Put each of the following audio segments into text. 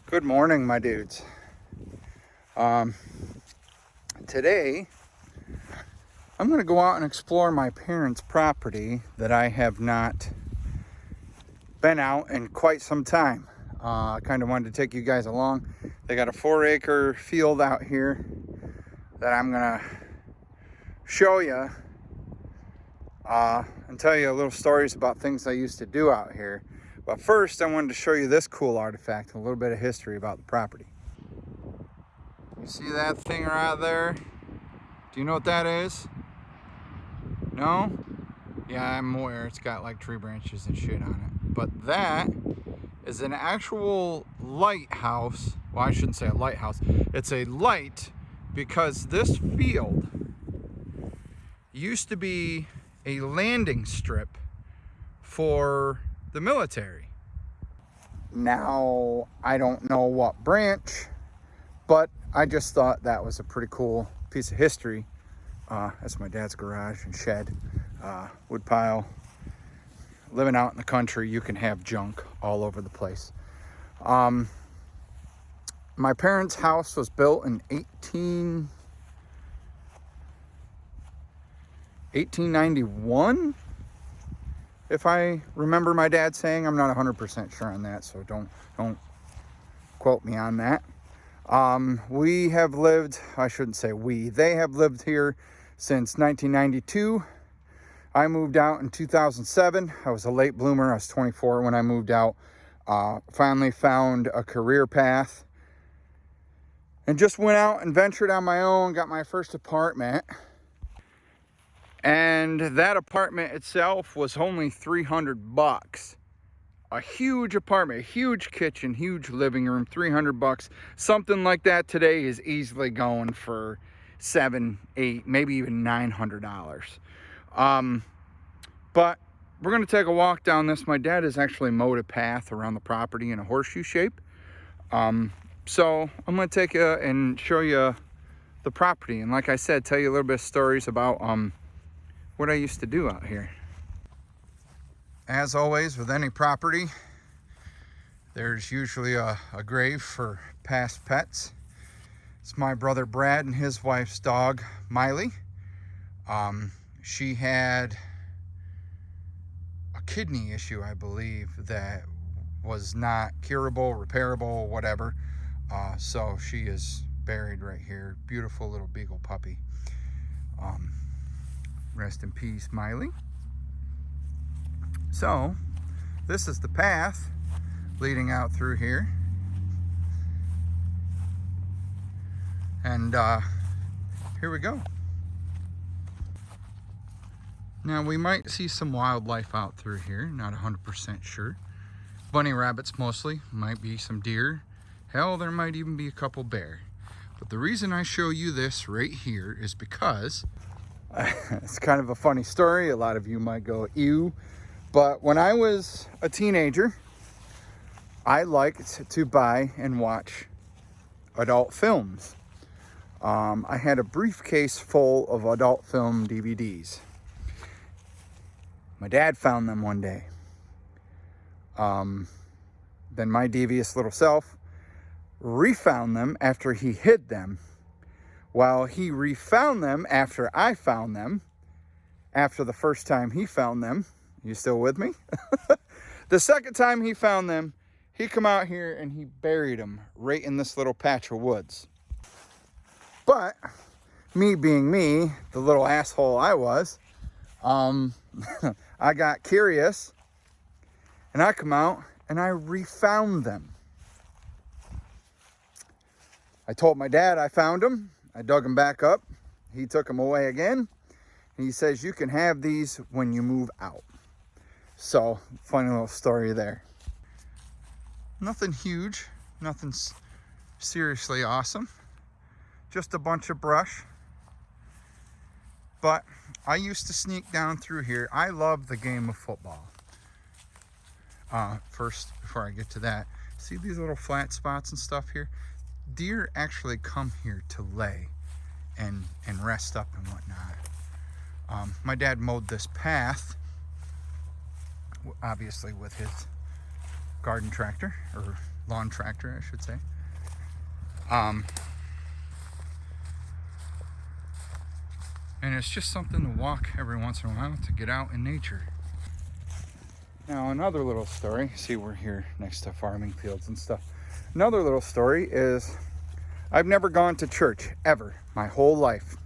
Good morning, my dudes. Today, I'm going to go out and explore my parents' property that I have not been out in quite some time. I kind of wanted to take you guys along. They got a 4-acre field out here that I'm going to show you and tell you a little stories about things I used to do out here. But first, I wanted to show you this cool artifact, a little bit of history about the property. You see that thing right there? Do you know what that is? No? Yeah, I'm aware it's got like tree branches and shit on it. But that is an actual lighthouse. Well, I shouldn't say a lighthouse. It's a light because this field used to be a landing strip for the military. Now, I don't know what branch, but I just thought that was a pretty cool piece of history. That's my dad's garage and shed, wood pile. Living out in the country, you can have junk all over the place. My parents' house was built in 1891, if I remember my dad saying. I'm not 100% sure on that, so don't quote me on that. We have lived, I shouldn't say we, they have lived here since 1992. I moved out in 2007. I was a late bloomer. I was 24 when I moved out. Finally found a career path and just went out and ventured on my own, got my first apartment. And that apartment itself was only $300. A huge apartment, a huge kitchen, huge living room, $300. Something like that today is easily going for $700, $800, maybe even $900. But we're going to take a walk down this. My dad has actually mowed a path around the property in a horseshoe shape. So I'm going to take you and show you the property. And like I said, tell you a little bit of stories about what I used to do out here. As always, with any property, there's usually a grave for past pets. It's my brother Brad and his wife's dog, Miley. She had a kidney issue, I believe, that was not curable, repairable, whatever. So she is buried right here. Beautiful little beagle puppy. Rest in peace, Miley. So, this is the path leading out through here. And here we go. Now, we might see some wildlife out through here, not 100% sure. Bunny rabbits mostly, might be some deer. Hell, there might even be a couple bear. But the reason I show you this right here is because it's kind of a funny story. A lot of you might go, ew. But when I was a teenager, I liked to buy and watch adult films. I had a briefcase full of adult film DVDs. My dad found them one day. Then my devious little self refound them after he hid them, while he refound them after I found them, after the first time he found them. You still with me? The second time he found them, he come out here and he buried them right in this little patch of woods. But me being me, the little asshole I was, I got curious and I come out and I refound them. I told my dad I found them. I dug them back up. He took them away again. And he says, you can have these when you move out. So, funny little story there. Nothing huge, nothing seriously awesome. Just a bunch of brush. But I used to sneak down through here. I love the game of football. First, before I get to that, see these little flat spots and stuff here? Deer actually come here to lay and rest up and whatnot. My dad mowed this path, obviously with his garden tractor, or lawn tractor, I should say. And it's just something to walk every once in a while, to get out in nature. Now, another little story. See, we're here next to farming fields and stuff. Another little story is I've never gone to church ever, my whole life.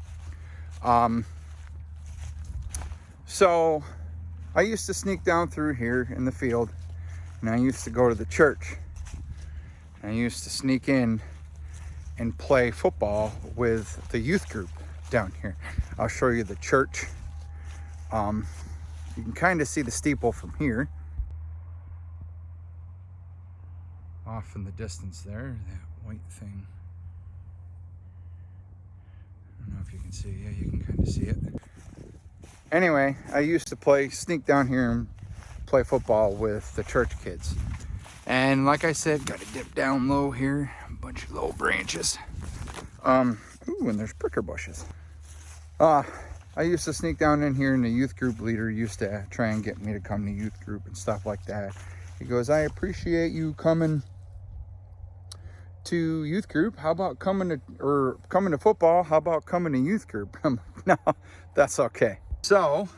So I used to sneak down through here in the field, and I used to go to the church. I used to sneak in and play football with the youth group down here. I'll show you the church. You can kind of see the steeple from here. Off in the distance there, that white thing. I don't know if you can see. Yeah, you can kind of see it. Anyway, I used to sneak down here and play football with the church kids. And like I said, got to dip down low here. A bunch of low branches. Ooh, and there's pricker bushes. I used to sneak down in here, and the youth group leader used to try and get me to come to youth group and stuff like that. He goes, I appreciate you coming to youth group. How about coming to football? How about coming to youth group? I'm like, no, that's okay. So,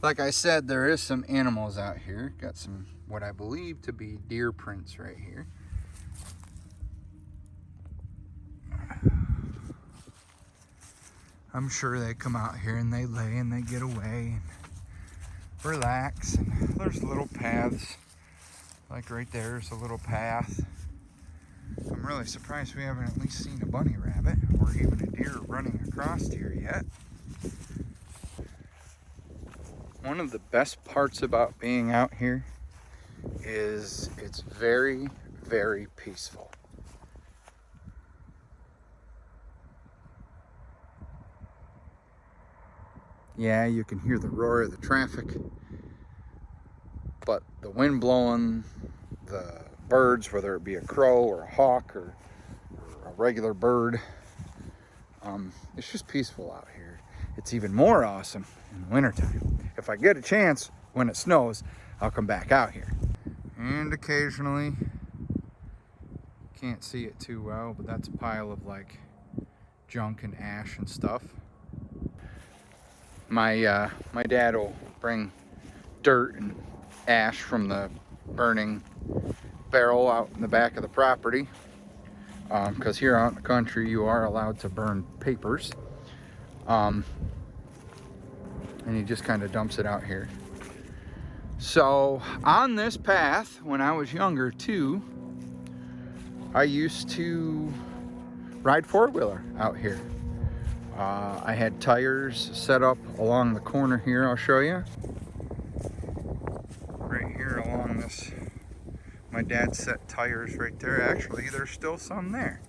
like I said, there is some animals out here. Got some, what I believe to be deer prints right here. I'm sure they come out here and they lay and they get away and relax. And there's little paths, like right there's a little path. I'm really surprised we haven't at least seen a bunny rabbit or even a deer running across here yet. One of the best parts about being out here is it's very, very peaceful. Yeah, you can hear the roar of the traffic, but the wind blowing, the birds, whether it be a crow or a hawk or a regular bird, it's just peaceful out here. It's even more awesome in the wintertime. If I get a chance when it snows, I'll come back out here. And occasionally, can't see it too well, but that's a pile of like junk and ash and stuff. My dad will bring dirt and ash from the burning barrel out in the back of the property, because here out in the country you are allowed to burn papers, and he just kind of dumps it out here. So on this path, when I was younger too, I used to ride four-wheeler out here. I had tires set up along the corner here. I'll show you. Right here along this, my dad set tires right there. Actually, there's still some there.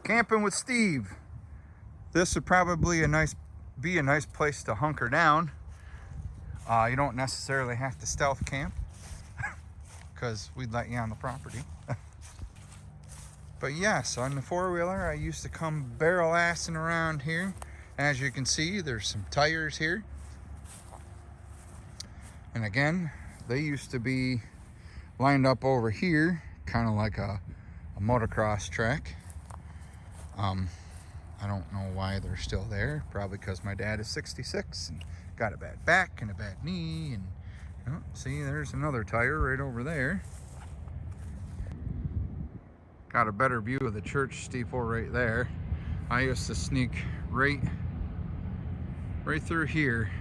Camping with Steve. This would probably be a nice place to hunker down. You don't necessarily have to stealth camp, because we'd let you on the property. But yes, on the four-wheeler, I used to come barrel-assing around here. As you can see, there's some tires here. And again, they used to be lined up over here, kind of like a motocross track. I don't know why they're still there. Probably because my dad is 66 and got a bad back and a bad knee. And see, there's another tire right over there. Got a better view of the church steeple right there. I used to sneak right through here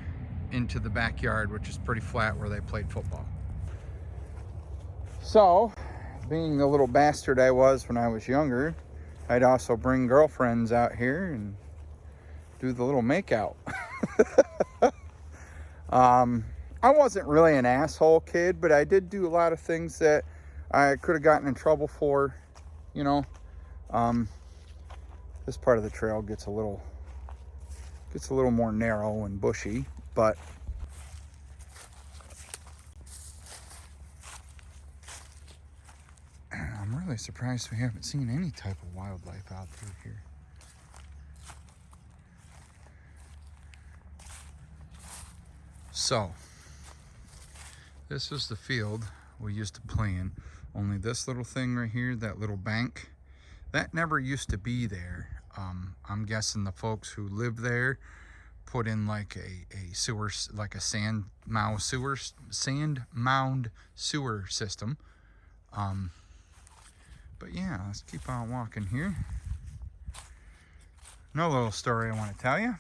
into the backyard, which is pretty flat, where they played football. So, being the little bastard I was when I was younger, I'd also bring girlfriends out here and do the little makeout. I wasn't really an asshole kid, but I did do a lot of things that I could have gotten in trouble for. You know, this part of the trail gets a little more narrow and bushy, but I'm really surprised we haven't seen any type of wildlife out through here. So, This is the field we used to play in. Only this little thing right here, that little bank, that never used to be there. I'm guessing the folks who live there put in like a sewer, like a sand mound sewer system. But yeah, let's keep on walking here. Another little story I want to tell you.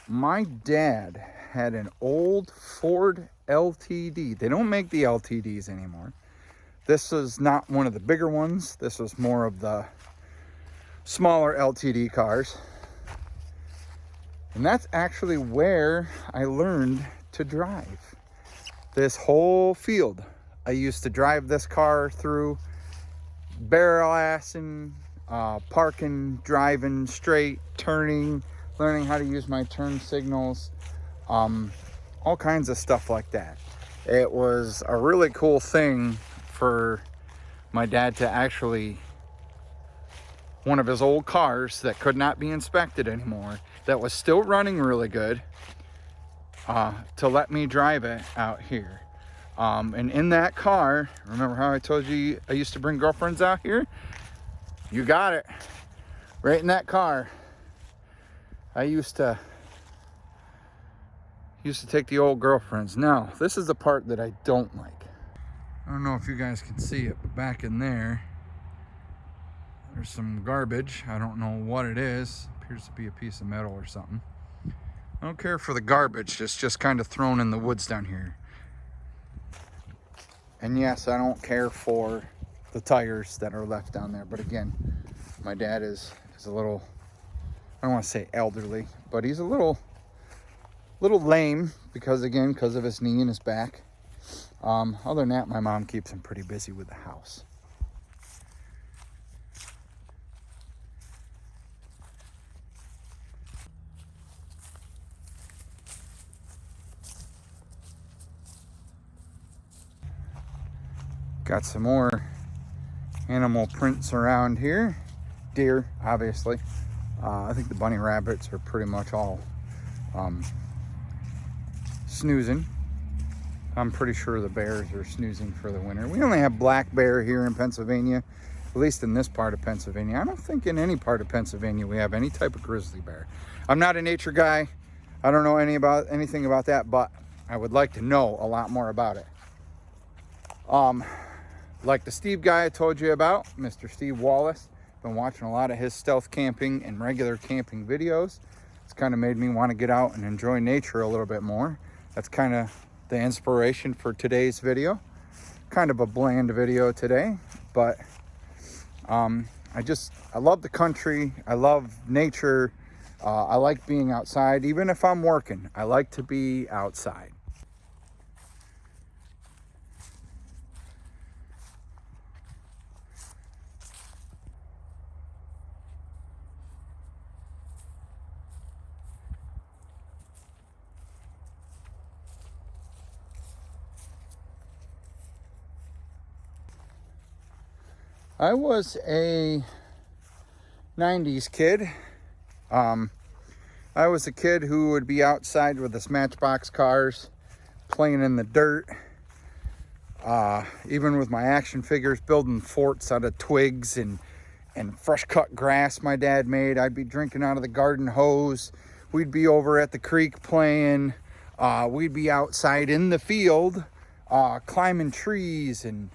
My dad had an old Ford LTD. They don't make the LTDs anymore. This was not one of the bigger ones. This was more of the smaller LTD cars. And that's actually where I learned to drive. This whole field, I used to drive this car through, barrel assing, parking, driving straight, turning, learning how to use my turn signals, all kinds of stuff like that. It was a really cool thing for my dad to actually, one of his old cars that could not be inspected anymore, that was still running really good, to let me drive it out here. And in that car, remember how I told you I used to bring girlfriends out here? You got it. Right in that car, I used to take the old girlfriends. Now, this is the part that I don't like. I don't know if you guys can see it, but back in there, there's some garbage. I don't know what it is. Appears to be a piece of metal or something. I don't care for the garbage. It's just kind of thrown in the woods down here. And yes, I don't care for the tires that are left down there. But again, my dad is a little, I don't want to say elderly, but he's a little lame because of his knee and his back. Other than that, my mom keeps him pretty busy with the house. Got some more animal prints around here. Deer, obviously. I think the bunny rabbits are pretty much all snoozing. I'm pretty sure the bears are snoozing for the winter. We only have black bear here in Pennsylvania, at least in this part of Pennsylvania. I don't think in any part of Pennsylvania we have any type of grizzly bear. I'm not a nature guy. I don't know anything about that, but I would like to know a lot more about it. Like the Steve guy I told you about, Mr. Steve Wallace. Been watching a lot of his stealth camping and regular camping videos. It's kind of made me want to get out and enjoy nature a little bit more. That's kind of the inspiration for today's video. Kind of a bland video today, but I love the country. I love nature. I like being outside. Even if I'm working, I like to be outside. I was a 90s kid. I was a kid who would be outside with his Matchbox cars, playing in the dirt. Even with my action figures, building forts out of twigs and fresh cut grass my dad made. I'd be drinking out of the garden hose. We'd be over at the creek playing. We'd be outside in the field, climbing trees and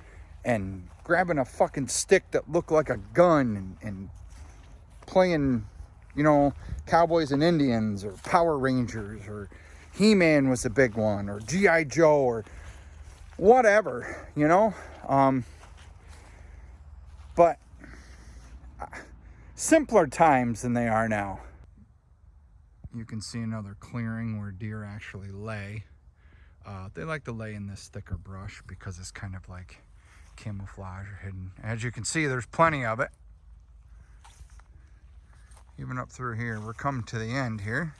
grabbing a fucking stick that looked like a gun and playing, you know, Cowboys and Indians or Power Rangers, or He-Man was a big one, or G.I. Joe, or whatever, you know. But simpler times than they are now. You can see another clearing where deer actually lay. They like to lay in this thicker brush because it's kind of like camouflage or hidden. As you can see, there's plenty of it. Even up through here. We're coming to the end here.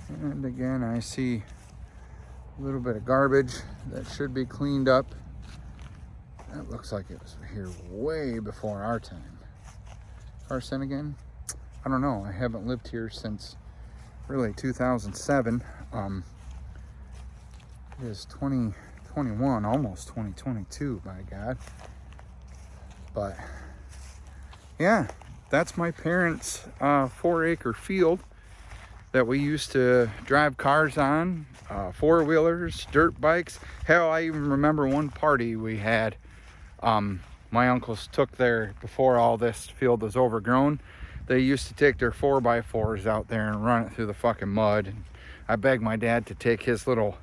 And again, I see a little bit of garbage that should be cleaned up. That looks like it was here way before our time. Carson again? I don't know. I haven't lived here since really 2007. It is 2021, almost 2022, by God. But yeah, that's my parents' 4-acre field that we used to drive cars on, four-wheelers, dirt bikes. Hell, I even remember one party we had. My uncles took their, before all this field was overgrown, they used to take their 4x4s out there and run it through the fucking mud. And I begged my dad to take his little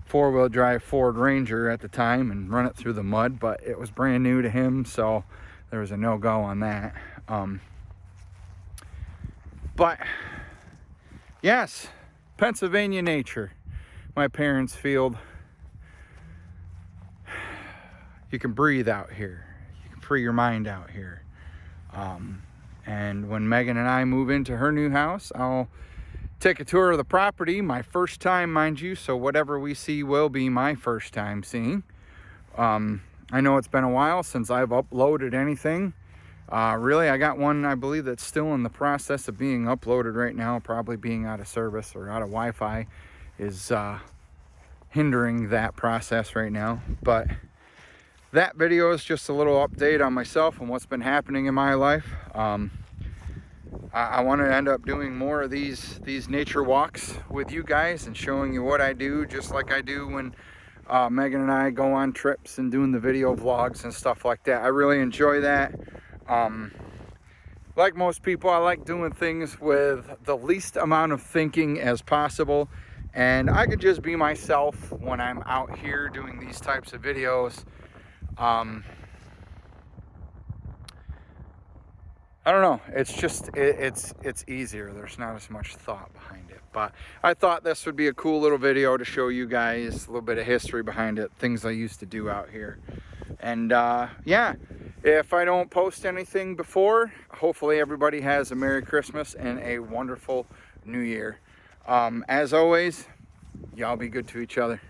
4-wheel drive Ford Ranger at the time and run it through the mud, but it was brand new to him, so there was a no-go on that. But yes, Pennsylvania nature, my parents' field. You can breathe out here. You can free your mind out here. And when Megan and I move into her new house, I'll take a tour of the property. My first time, mind you, so whatever we see will be my first time seeing. I know it's been a while since I've uploaded anything. Really, I got one, I believe, that's still in the process of being uploaded right now, probably being out of service or out of Wi-Fi is hindering that process right now. But that video is just a little update on myself and what's been happening in my life. I want to end up doing more of these nature walks with you guys and showing you what I do, just like I do when Megan and I go on trips and doing the video vlogs and stuff like that. I really enjoy that. Like most people, I like doing things with the least amount of thinking as possible, and I can just be myself when I'm out here doing these types of videos. I don't know, it's just it's easier. There's not as much thought behind it, but I thought this would be a cool little video to show you guys a little bit of history behind it, things I used to do out here. And yeah, if I don't post anything before, hopefully everybody has a Merry Christmas and a wonderful New Year. As always, y'all be good to each other.